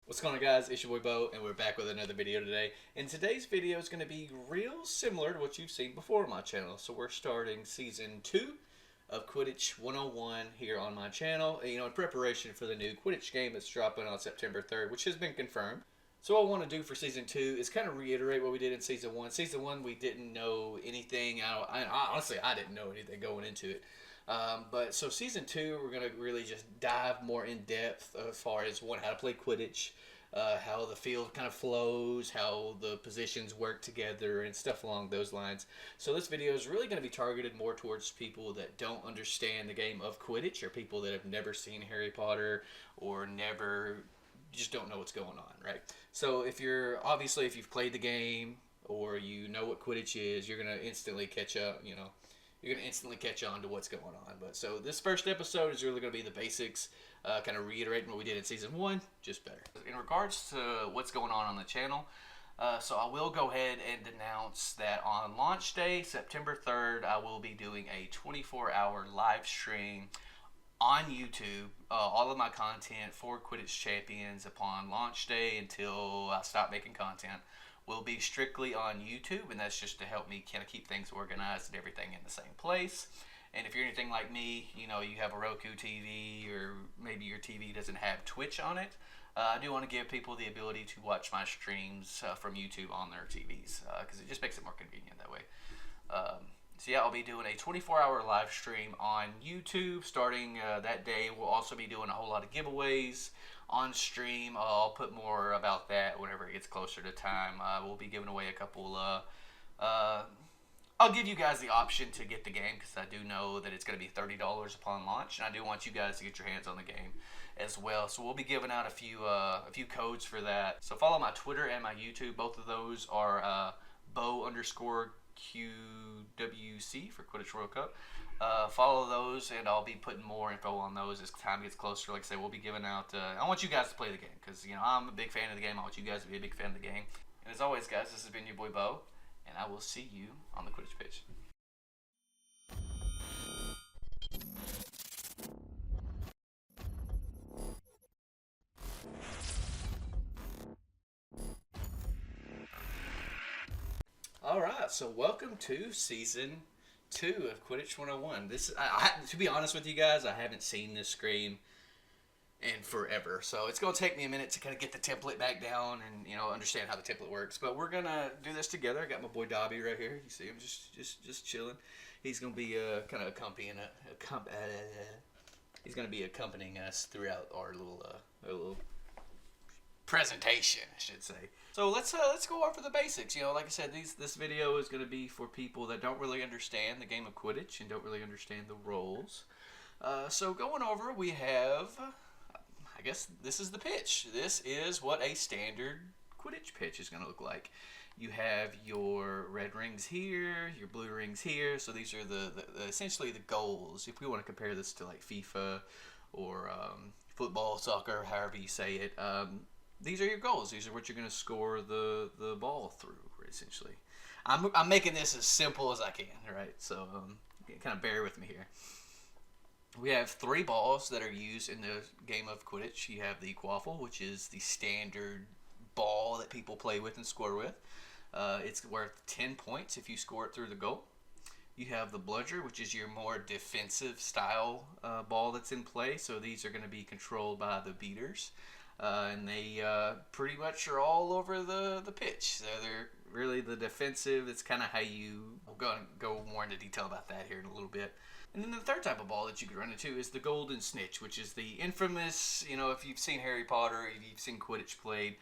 What's going on, guys? It's your boy Bo, and we're back with another video today. And today's video is going to be real similar to what you've seen before on my channel. So we're starting season 2 of Quidditch 101 here on my channel. In preparation for the new Quidditch game that's dropping on September 3rd, which has been confirmed. So what I want to do for season 2 is kind of reiterate what we did in season 1. Season 1, we didn't know anything. Honestly, I didn't know anything going into it. But so season 2, we're going to really just dive more in depth as far as how to play Quidditch, how the field kind of flows, how the positions work together, and stuff along those lines. So this video is really going to be targeted more towards people that don't understand the game of Quidditch, or people that have never seen Harry Potter, or just don't know what's going on, right? So if you've played the game, or you know what Quidditch is, you're going to instantly catch up, you're going to instantly catch on to what's going on. But so this first episode is really going to be the basics, kind of reiterating what we did in season 1, just better. In regards to what's going on the channel, so I will go ahead and announce that on launch day, September 3rd, I will be doing a 24-hour live stream on YouTube. All of my content for Quidditch Champions upon launch day until I stop making content will be strictly on YouTube, and that's just to help me kind of keep things organized and everything in the same place. And if you're anything like me, you have a Roku TV, or maybe your TV doesn't have Twitch on it, I do want to give people the ability to watch my streams from YouTube on their TVs, because it just makes it more convenient that way. So yeah, I'll be doing a 24-hour live stream on YouTube starting that day. We'll also be doing a whole lot of giveaways on stream. I'll put more about that whenever it gets closer to time. We'll be giving away a couple. I'll give you guys the option to get the game, because I do know that it's going to be $30 upon launch, and I do want you guys to get your hands on the game as well. So we'll be giving out a few codes for that. So follow my Twitter and my YouTube. Both of those are Bo_QWC for Quidditch World Cup. Follow those, and I'll be putting more info on those as time gets closer. Like I say, we'll be giving out. I want you guys to play the game, because I'm a big fan of the game. I want you guys to be a big fan of the game. And as always, guys, this has been your boy Bo, and I will see you on the Quidditch pitch. All right, so welcome to season 2 of Quidditch 101. This, to be honest with you guys, I haven't seen this screen in forever, so it's going to take me a minute to kind of get the template back down and understand how the template works. But we're gonna do this together. I got my boy Dobby right here. You see him just chilling. He's gonna be kind of accompanying us throughout our little presentation, I should say. So let's go over the basics. Like I said, this video is going to be for people that don't really understand the game of Quidditch and don't really understand the roles. So going over, we have, I guess this is the pitch. This is what a standard Quidditch pitch is going to look like. You have your red rings here, your blue rings here. So these are the essentially the goals. If we want to compare this to like FIFA or football, soccer, however you say it, these are your goals. These are what you're going to score the ball through, essentially. I'm making this as simple as I can, right? So kind of bear with me here. We have 3 balls that are used in the game of Quidditch. You have the quaffle, which is the standard ball that people play with and score with. It's worth 10 points if you score it through the goal. You have the bludger, which is your more defensive style ball that's in play. So these are going to be controlled by the beaters. And they pretty much are all over the pitch. So they're really the defensive. It's kind of how I'm going to go more into detail about that here in a little bit. And then the third type of ball that you could run into is the golden snitch, which is the infamous, if you've seen Harry Potter, if you've seen Quidditch played,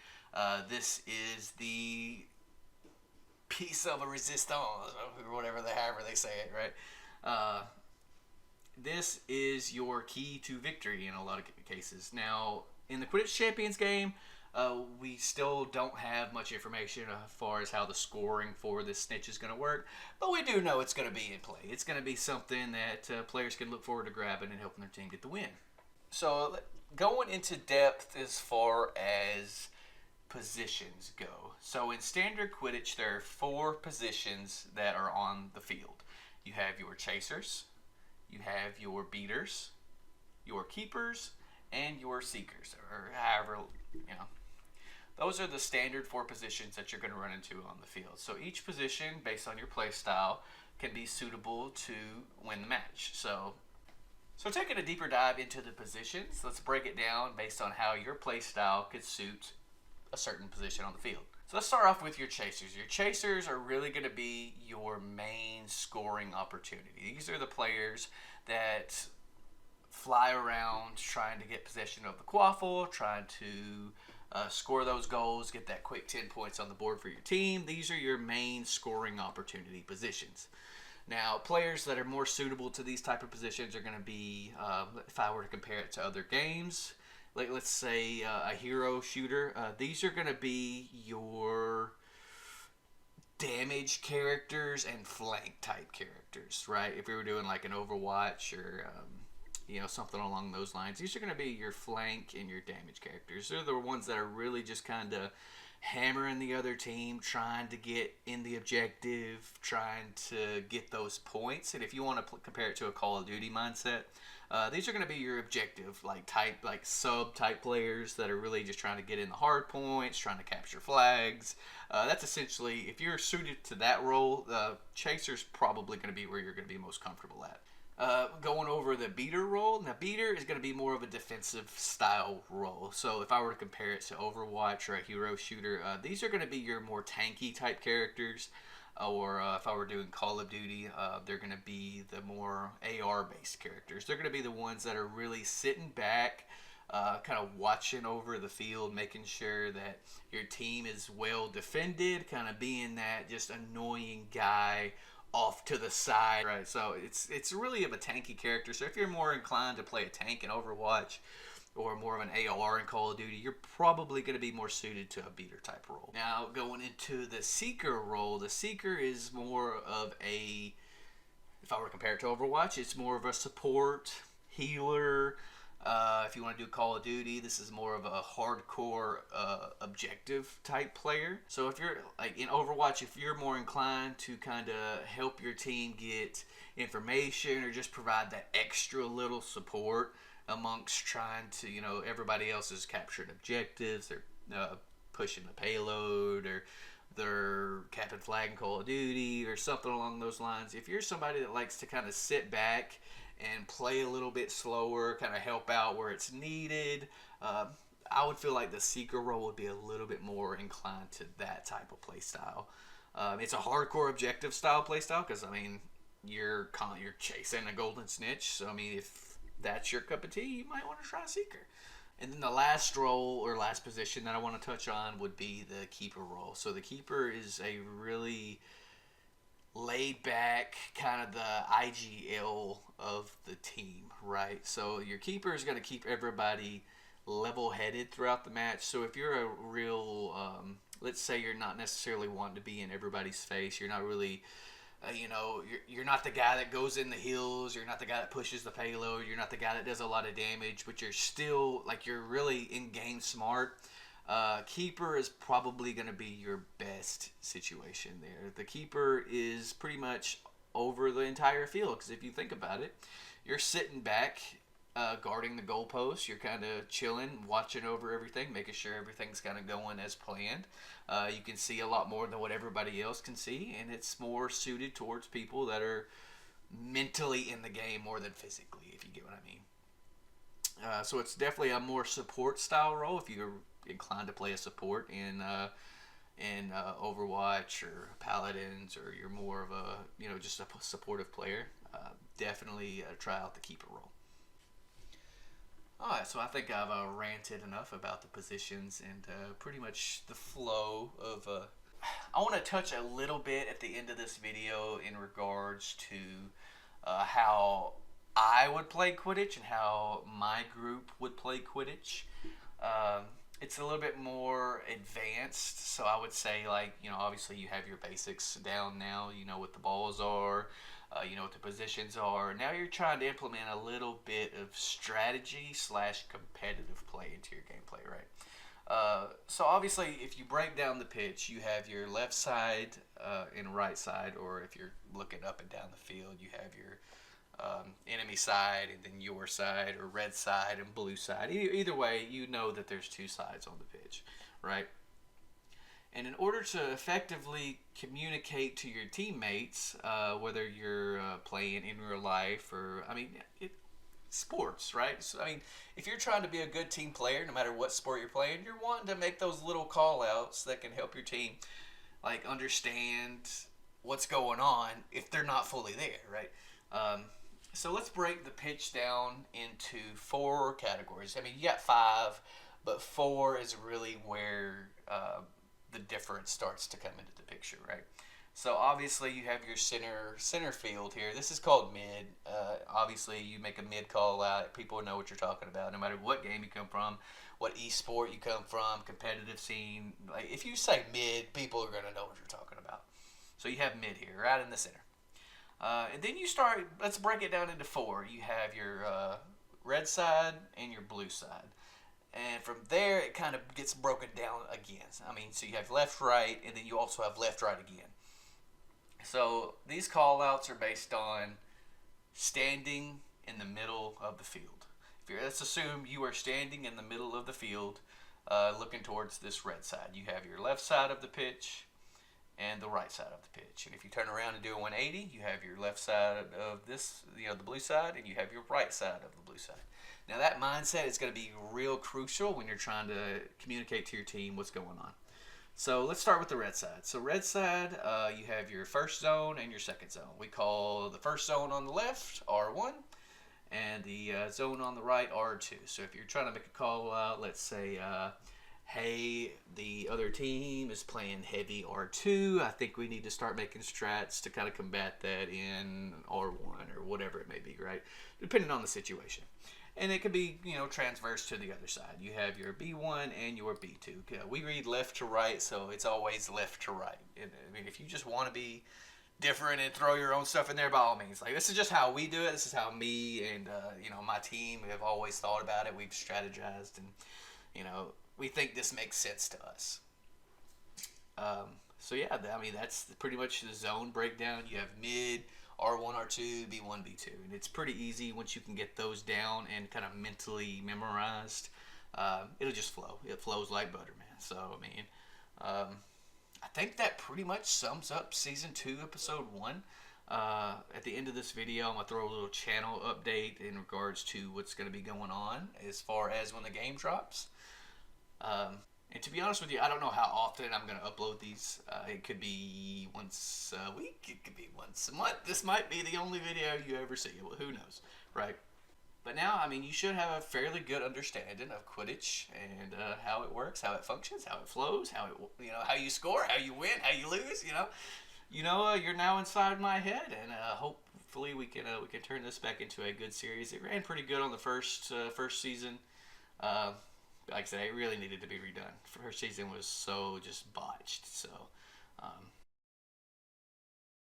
this is the piece of a resistance, or whatever, however they say it, right? This is your key to victory in a lot of cases. Now, in the Quidditch Champions game, we still don't have much information as far as how the scoring for this snitch is going to work, but we do know it's going to be in play. It's going to be something that players can look forward to grabbing and helping their team get the win. So going into depth as far as positions go. So in standard Quidditch, there are 4 positions that are on the field. You have your chasers, you have your beaters, your keepers, and your seekers, or however Those are the standard 4 positions that you're going to run into on the field. So each position, based on your play style, can be suitable to win the match. So taking a deeper dive into the positions, let's break it down based on how your play style could suit a certain position on the field. So let's start off with your chasers. Your chasers are really going to be your main scoring opportunity. These are the players that fly around trying to get possession of the quaffle, trying to score those goals, get that quick 10 points on the board for your team. These are your main scoring opportunity positions. Now, players that are more suitable to these type of positions are going to be, if I were to compare it to other games, like let's say a hero shooter, these are going to be your damage characters and flank type characters, right? If we were doing like an Overwatch or something along those lines, these are going to be your flank and your damage characters. They're the ones that are really just kind of hammering the other team, trying to get in the objective, trying to get those points. And if you want to compare it to a Call of Duty mindset, these are going to be your objective, like sub type players that are really just trying to get in the hard points, trying to capture flags. That's essentially, if you're suited to that role, the chaser's probably going to be where you're going to be most comfortable at. Going over the beater role. Now, beater is going to be more of a defensive style role. So if I were to compare it to Overwatch or a hero shooter, these are going to be your more tanky type characters. Or if I were doing Call of Duty, they're going to be the more AR-based characters. They're going to be the ones that are really sitting back, kind of watching over the field, making sure that your team is well defended, kind of being that just annoying guy off to the side, right? So it's really of a tanky character. So if you're more inclined to play a tank in Overwatch or more of an AR in Call of Duty, you're probably going to be more suited to a beater type role. Now, going into the Seeker role, the Seeker is more of a, if I were to compare it to Overwatch, it's more of a support, healer. If you want to do Call of Duty, this is more of a hardcore objective type player. So if you're like in Overwatch, if you're more inclined to kind of help your team get information or just provide that extra little support amongst trying to, everybody else is capturing objectives, they're pushing the payload, or they're capping flag in Call of Duty or something along those lines. If you're somebody that likes to kind of sit back and play a little bit slower, kind of help out where it's needed, I would feel like the Seeker role would be a little bit more inclined to that type of play style. It's a hardcore objective style play style because, you're chasing a golden snitch. So, if that's your cup of tea, you might want to try Seeker. And then the last role or last position that I want to touch on would be the Keeper role. So the Keeper is a really laid back, kind of the IGL of the team, right? So your keeper is going to keep everybody level-headed throughout the match. So if you're a real, let's say you're not necessarily wanting to be in everybody's face, you're not really, you're not the guy that goes in the hills, you're not the guy that pushes the payload, you're not the guy that does a lot of damage, but you're still, you're really in-game smart. Keeper is probably going to be your best situation there. The keeper is pretty much over the entire field because if you think about it, you're sitting back guarding the goalpost. You're kind of chilling, watching over everything, making sure everything's kind of going as planned. You can see a lot more than what everybody else can see, and it's more suited towards people that are mentally in the game more than physically, if you get what I mean. So it's definitely a more support style role if you're inclined to play a support in Overwatch or Paladins, or you're more of a just a supportive player. Definitely try out the Keeper role. Alright, so I think I've ranted enough about the positions and pretty much the flow of I want to touch a little bit at the end of this video in regards to how I would play Quidditch and how my group would play Quidditch. It's a little bit more advanced, so I would say, obviously you have your basics down now, you know what the balls are, you know what the positions are. Now you're trying to implement a little bit of strategy / competitive play into your gameplay, right? So obviously, if you break down the pitch, you have your left side and right side, or if you're looking up and down the field, you have your enemy side and then your side, or red side and blue side. Either way, you know that there's two sides on the pitch, right? And in order to effectively communicate to your teammates, whether you're playing in real life or, sports, right? So, if you're trying to be a good team player, no matter what sport you're playing, you're wanting to make those little call outs that can help your team, like, understand what's going on if they're not fully there, right? So let's break the pitch down into 4 categories. You got 5, but 4 is really where the difference starts to come into the picture, right? So obviously you have your center field here. This is called mid. Obviously you make a mid call out. People know what you're talking about, no matter what game you come from, what esport you come from, competitive scene. Like, if you say mid, people are gonna know what you're talking about. So you have mid here, right in the center. And then you start. Let's break it down into 4. You have your red side and your blue side. And from there, it kind of gets broken down again. So you have left, right, and then you also have left, right again. So these call-outs are based on standing in the middle of the field. Let's assume you are standing in the middle of the field, looking towards this red side. You have your left side of the pitch and the right side of the pitch. And if you turn around and do a 180, you have your left side of this, the blue side, and you have your right side of the blue side. Now that mindset is going to be real crucial when you're trying to communicate to your team what's going on. So let's start with the red side. So red side, you have your first zone and your second zone. We call the first zone on the left R1 and the zone on the right R2. So if you're trying to make a call out, let's say, hey, the other team is playing heavy R2. I think we need to start making strats to kind of combat that in R1 or whatever it may be, right? Depending on the situation. And it could be, transverse to the other side. You have your B1 and your B2. We read left to right, so it's always left to right. And, if you just want to be different and throw your own stuff in there, by all means. Like, this is just how we do it. This is how me and, my team have always thought about it. We've strategized and, we think this makes sense to us. That's pretty much the zone breakdown. You have mid, R1, R2, B1, B2. And it's pretty easy once you can get those down and kind of mentally memorized. It'll just flow. It flows like butter, man. So, I think that pretty much sums up Season 2, Episode 1. At the end of this video, I'm going to throw a little channel update in regards to what's going to be going on as far as when the game drops. And to be honest with you, I don't know how often I'm going to upload these. It could be once a week. It could be once a month. This might be the only video you ever see. Well, who knows, right? But now, you should have a fairly good understanding of Quidditch and how it works, how it functions, how it flows, how you score, how you win, how you lose. You're now inside my head, and hopefully we can turn this back into a good series. It ran pretty good on the first season. Like I said, it really needed to be redone. First season was so just botched. So